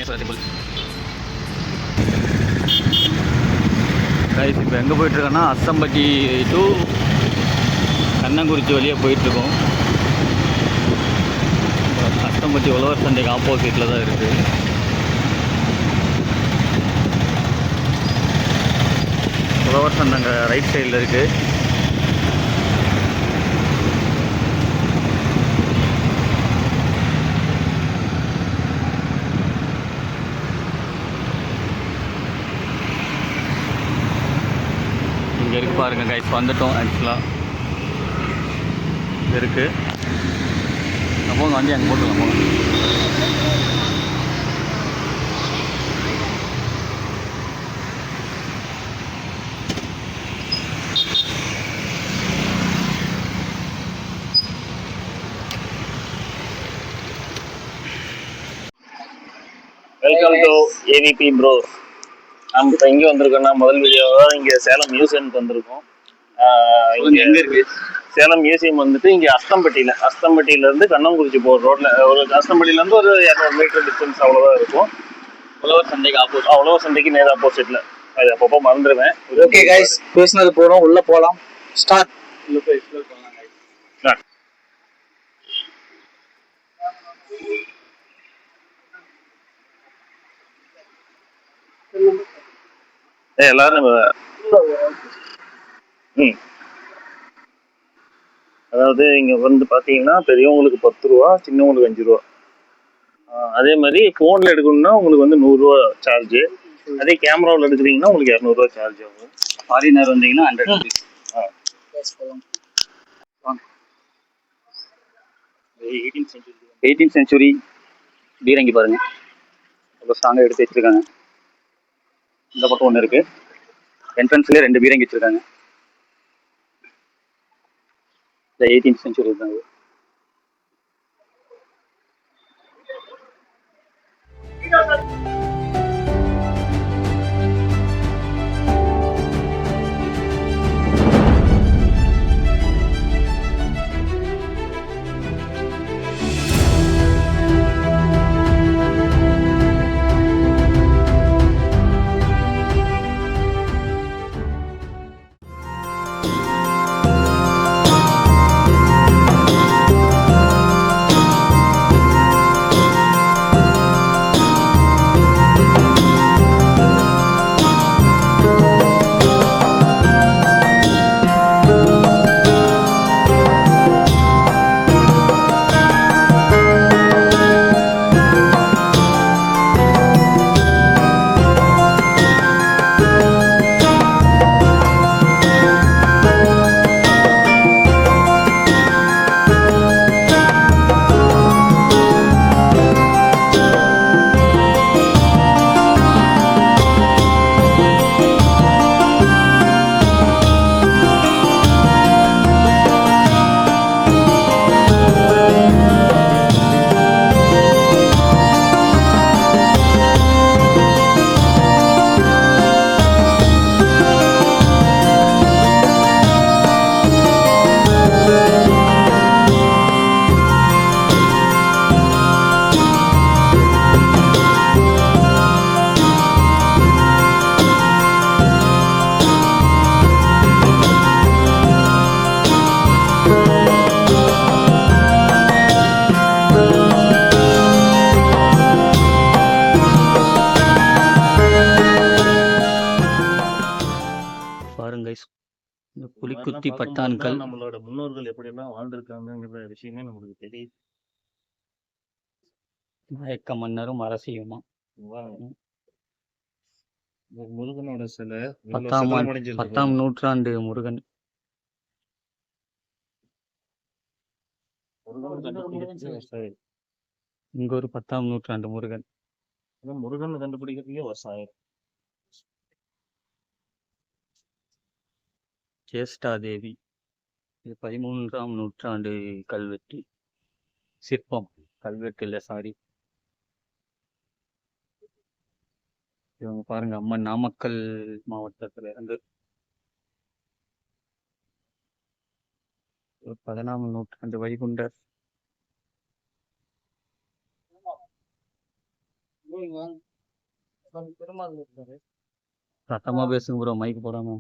சுப்பிரமணியேஸ்வரர் temple. Guys இப்போ எங்கே போயிட்டுருக்கோன்னா Asthampatti to Kannankurichi வழியாக போயிட்டுருக்கோம். அஸ்தம்பட்டி உழவர் சந்தைக்கு ஆப்போசிட்டில் தான் இருக்குது. உழவர் சந்தை அங்கே ரைட் சைடில் இருக்குது. இங்கே இருக்கு பாருங்க கைஸ், வந்துட்டோம். ஆக்சுவலாக இருக்கு. போங்க வண்டி அங்கே போட்டுக்கலாம் போங்க. Welcome to AVP bro. நம்ம இப்போ எங்கே வந்திருக்கோம்னா, முதல் வீடியோவாக இங்கே சேலம் மியூசியம்க்கு வந்திருக்கோம். இங்கே எங்கே இருக்குது சேலம் மியூசியம் வந்துட்டு இங்கே அஸ்தம்பட்டியிலேருந்து கண்ணங்குறிச்சி போகிற ரோட்டில், ஒரு அஸ்தம்பட்டியிலேருந்து ஒரு 200 மீட்டர் டிஸ்டன்ஸ் அவ்வளோதான் இருக்கும். உழவர் சந்தைக்கு ஆப்போசிட். உழவர் சந்தைக்கு நேராக ஆப்போசிட்டில். அது அப்பப்போ மறந்துடுவேன். ஓகே கைஸ், பேசினது போகிறோம், உள்ளே போகலாம். ஸ்டார்ட். உள்ளே போய் எக்ஸ்ப்ளோர் பண்ணலாம் கைஸ். ஸ்டார்ட். எல்லாரும் அதாவது இங்க வந்து பாத்தீங்கன்னா பெரியவங்களுக்கு 10 ரூபா, சின்னவங்களுக்கு 5 ரூபா. அதே மாதிரி போன்ல எடுக்கணும்னா உங்களுக்கு வந்து 100 ரூபா சார்ஜ். அதே கேமராவில் எடுக்கிறீங்கன்னா உங்களுக்கு 200 ரூபா சார்ஜ் ஆகும். ஃபாரினர் வந்தீங்கன்னா 100 rupees. 18th century பீரங்கி பாருங்க, அவ்வளோ ஸ்ட்ராங்காக எடுத்து வச்சிருக்காங்க. இந்த பக்கம் ஒன்று இருக்கு. என்ட்ரன்ஸ்லேயே 2 பீரங்கி வச்சிருக்காங்க. இந்த 18th century தான் இது. இந்த புலிக்குத்தி பட்டான்கள் நம்மளோட முன்னோர்கள் எப்படியெல்லாம் வாழ்ந்திருக்காங்கிற விஷயமே நமக்கு தெரியுது. நாயக்க மன்னரும் அரசியுமா. முருகனோட சிலை 10ஆம் நூற்றாண்டு முருகன். இங்க ஒரு 10ஆம் நூற்றாண்டு முருகன். முருகன் கண்டுபிடிக்கிறதுக்கே வருஷம் ஆயிரம். சேஷ்டா தேவி, இது 13ஆம் நூற்றாண்டு கல்வெட்டு சிற்பம். கல்வெட்டு இல்லை, சாரி. இவங்க பாருங்க, அம்மன் நாமக்கல் மாவட்டத்துல இருந்து 14ஆம் நூற்றாண்டு வைகுண்டர். பெருமாள் இருக்காரு. சத்தமா பேசுங்க ப்ரோ, மைக் போடாம.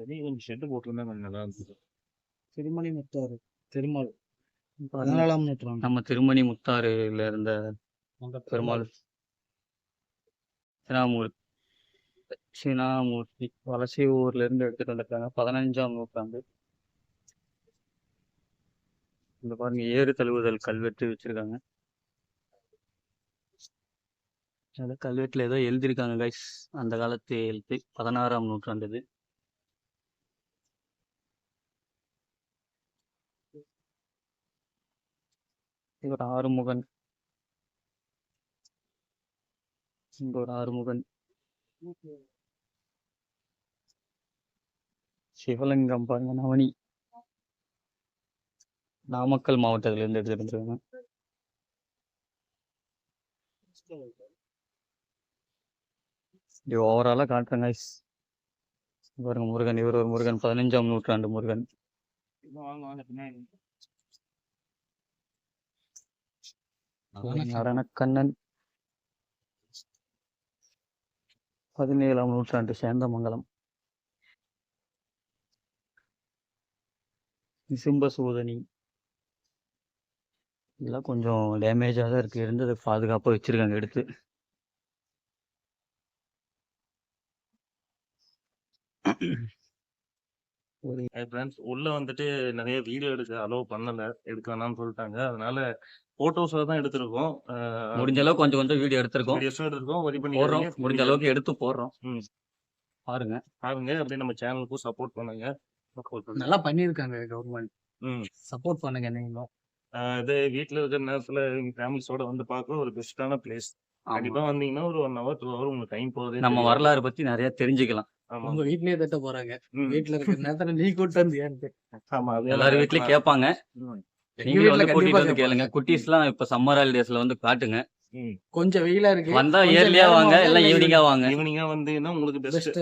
வெளியே கொஞ்சம் ஷெட்டு போட்டுருந்தா கொஞ்சம் நல்லா இருந்துச்சு. திருமணி முத்தாறு பெருமாள் பாருங்க, 14ஆம் நூற்றாண்டு. நம்ம திருமணி முத்தாறுல இருந்த பெருமாள் சினாமூர்த்தி வலசையூர்ல இருந்து எடுத்துட்டு வந்திருக்காங்க. 15ஆம் நூற்றாண்டு. இந்த பாருங்க, ஏறு தழுவுதல் கல்வெட்டு வச்சிருக்காங்க. அந்த கல்வெட்டுல ஏதோ எழுதியிருக்காங்க கைஸ். அந்த காலத்து எழுத்து, 16ஆம் நூற்றாண்டு இது. இது ஒரு ஆறுமுகன், இங்க ஒரு ஆறுமுகன், சிவலிங்கம் பாருங்க, நவனி. நாமக்கல் மாவட்டத்துல இருந்து எடுத்துட்டு வந்துருக்காங்க. இது ஓவராலா காட்டுறேன் கைஸ். பாருங்க முருகன், இவர் ஒரு முருகன், 15ஆம் நூற்றாண்டு முருகன். நடனக்கண்ணன், 17ஆம் நூற்றாண்டு சேந்தமங்கலம். நிசும்பசூதனி. இதெல்லாம் கொஞ்சம் டேமேஜாக தான் இருக்கு, இருந்தது பாதுகாப்பாக வச்சிருக்காங்க எடுத்து. ஃப்ரெண்ட்ஸ் உள்ள வந்துட்டு நிறைய வீடியோ எடுக்க அலோவ் பண்ணல, எடுக்க வேணாம்னு சொல்லிட்டாங்க. அதனால போட்டோஸாக தான் எடுத்திருக்கோம். முடிஞ்ச அளவுக்கு கொஞ்சம் கொஞ்சம் வீடியோ எடுத்திருக்கோம், வீடியோஸும் எடுத்திருக்கோம், வரி பண்ணி போடுறோம். முடிஞ்ச அளவுக்கு எடுத்து போடுறோம். பாருங்க பாருங்க, அப்படியே நம்ம சேனலுக்கும் சப்போர்ட் பண்ணுங்க. நல்லா பண்ணியிருக்காங்க கவர்மெண்ட். ம் சப்போர்ட் பண்ணுங்க நீங்களும். இது வீட்டில் இருக்கிற நேரத்தில் எங்கள் ஃபேமிலிஸோட வந்து பார்க்க ஒரு பெஸ்ட்டான பிளேஸ். கண்டிப்பாக வந்தீங்கன்னா ஒரு 1 hour 2 hour உங்களுக்கு டைம் போகுது. நம்ம வரலாறு பத்தி நிறைய தெரிஞ்சுக்கலாம். ஆமாம், உங்க வீட்லயே தட்ட போறாங்க. வீட்டுல இருக்கிற நேரத்துல நீ கூட்டு வந்து ஏன்ட்டு. ஆமாம், அது எல்லாரும் வீட்லயும் கேட்பாங்க. நீங்களும் வந்து கூட்டிட்டு வந்து கேளுங்க. குட்டீஸ் எல்லாம் இப்ப சம்மர் ஹாலிடேஸ்ல வந்து காட்டுங்க. கொஞ்சம் வெயிலா இருக்கு. வந்தா ஏர்லியா வாங்க, எல்லாம் ஈவினிங்கா வாங்க. ஈவினிங்கா வந்தீங்கன்னா உங்களுக்கு பெஸ்ட்.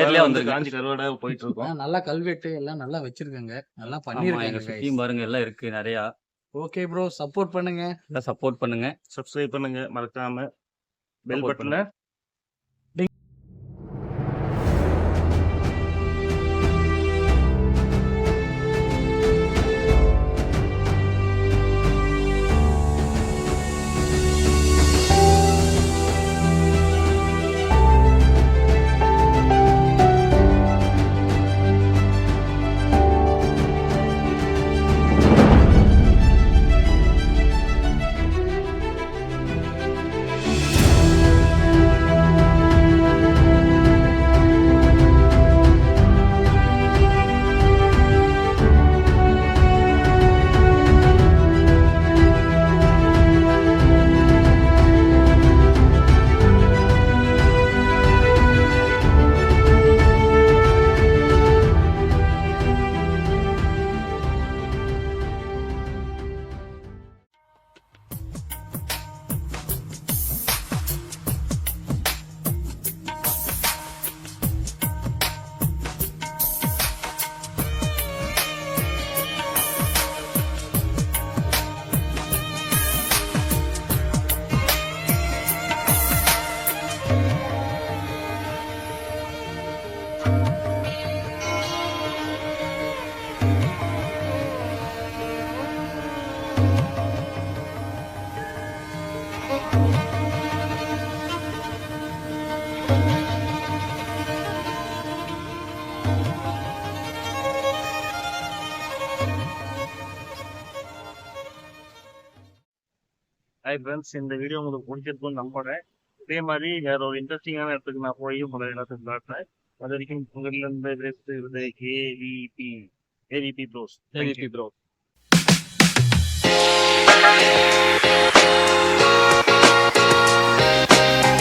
ஏர்லியா வந்து காஞ்சி கருவாடை போயிட்டு இருக்கோம். நல்லா கல்வெட்டு எல்லாம் நல்லா வச்சிருக்காங்க, நல்லா எங்க பண்ணிருக்காங்க. சுத்தியும் பாருங்க, எல்லாம் இருக்கு நிறைய. ஓகே ப்ரோ, சப்போர்ட் பண்ணுங்க. எல்லாம் சப்போர்ட் பண்ணுங்க, சப்ஸ்கிரைப் பண்ணுங்க, மறக்காம பெல் Support பட்டனை ஹாய் ஃப்ரெண்ட்ஸ், இந்த வீடியோ உங்களுக்கு பிடிச்சிருக்கும்னு நம்புறேன். இதே மாதிரி வேற ஒரு இன்ட்ரெஸ்டிங்கான இடத்துக்கு நான் போய் உங்களை எல்லாத்துக்கும் காட்டுறேன். அது வரைக்கும் உங்களிலிருந்து AVP ப்ரோஸ்.